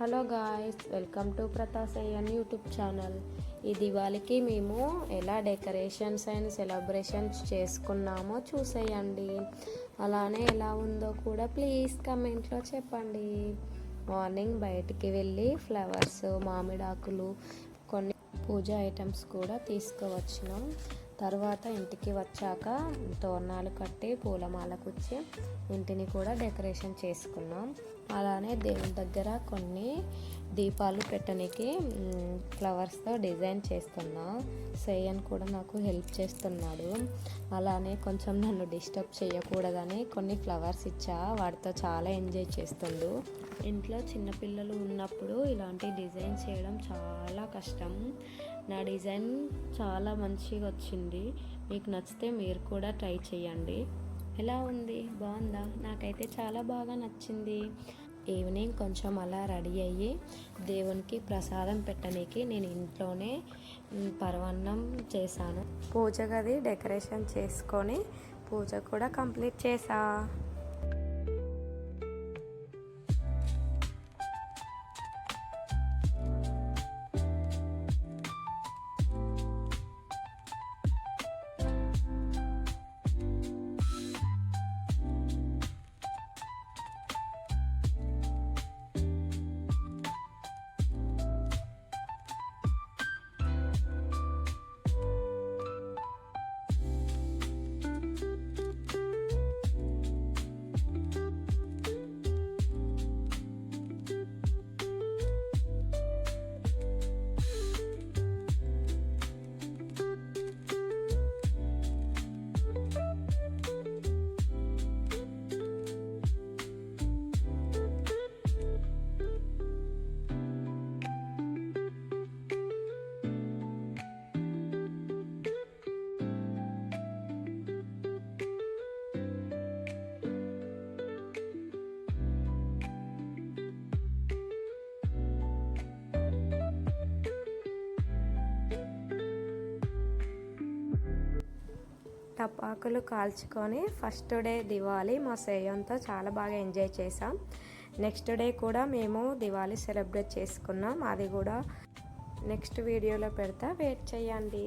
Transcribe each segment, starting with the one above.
Hello guys, welcome to Prathasayyan YouTube channel. ఈ దివాళీకి మేము ఎలా డెకరేషన్స్ అండ్ సెలబ్రేషన్స్ చేసుకున్నామో చూసేయండి. అలానే ఎలా ఉందో కూడా ప్లీజ్ కమెంట్లో చెప్పండి. మార్నింగ్ బయటికి వెళ్ళి ఫ్లవర్స్, మామిడాకులు, కొన్ని పూజ ఐటమ్స్ కూడా తీసుకువచ్చినాం. తర్వాత ఇంటికి వచ్చాక తోరణాలు కట్టి పూలమాల కుచ్చి ఇంటిని కూడా డెకరేషన్ చేసుకున్నాం. అలానే దేవుని దగ్గర కొన్ని దీపాలు పెట్టడానికి ఫ్లవర్స్తో డిజైన్ చేస్తున్నా. సేయన్ కూడా నాకు హెల్ప్ చేస్తున్నాడు. అలానే కొంచెం నన్ను డిస్టర్బ్ చేయకూడదని కొన్ని ఫ్లవర్స్ ఇచ్చా. వాటితో చాలా ఎంజాయ్ చేస్తుండు. ఇంట్లో చిన్నపిల్లలు ఉన్నప్పుడు ఇలాంటి డిజైన్ చేయడం చాలా కష్టం. నా డిజైన్ చాలా మంచిగా వచ్చింది. మీకు నచ్చితే మీరు కూడా ట్రై చేయండి. ఎలా ఉంది? బాగుందా? నాకైతే చాలా బాగా నచ్చింది. ఈవినింగ్ కొంచెం అలా రెడీ అయ్యి దేవునికి ప్రసాదం పెట్టడానికి నేను ఇంట్లోనే పరమాన్నం చేశాను. పూజ గది డెకరేషన్ చేసుకొని పూజ కూడా కంప్లీట్ చేసా. టపాకులు కాల్చుకొని ఫస్ట్ డే దివాళీ మా సేయంతో చాలా బాగా ఎంజాయ్ చేసాం. నెక్స్ట్ డే కూడా మేము దివాళీ సెలబ్రేట్ చేసుకున్నాం. అది కూడా నెక్స్ట్ వీడియోలో పెడతా, వెయిట్ చేయండి.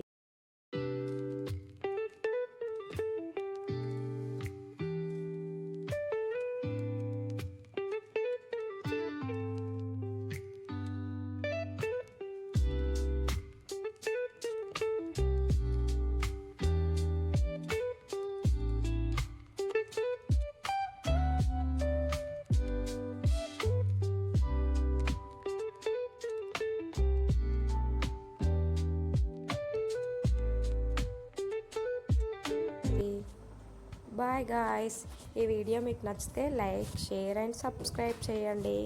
బాయ్ గాయ్స్, ఈ వీడియో మీకు నచ్చితే లైక్, షేర్ అండ్ సబ్స్క్రైబ్ చేయండి.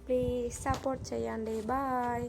ప్లీజ్ సపోర్ట్ చేయండి. బాయ్.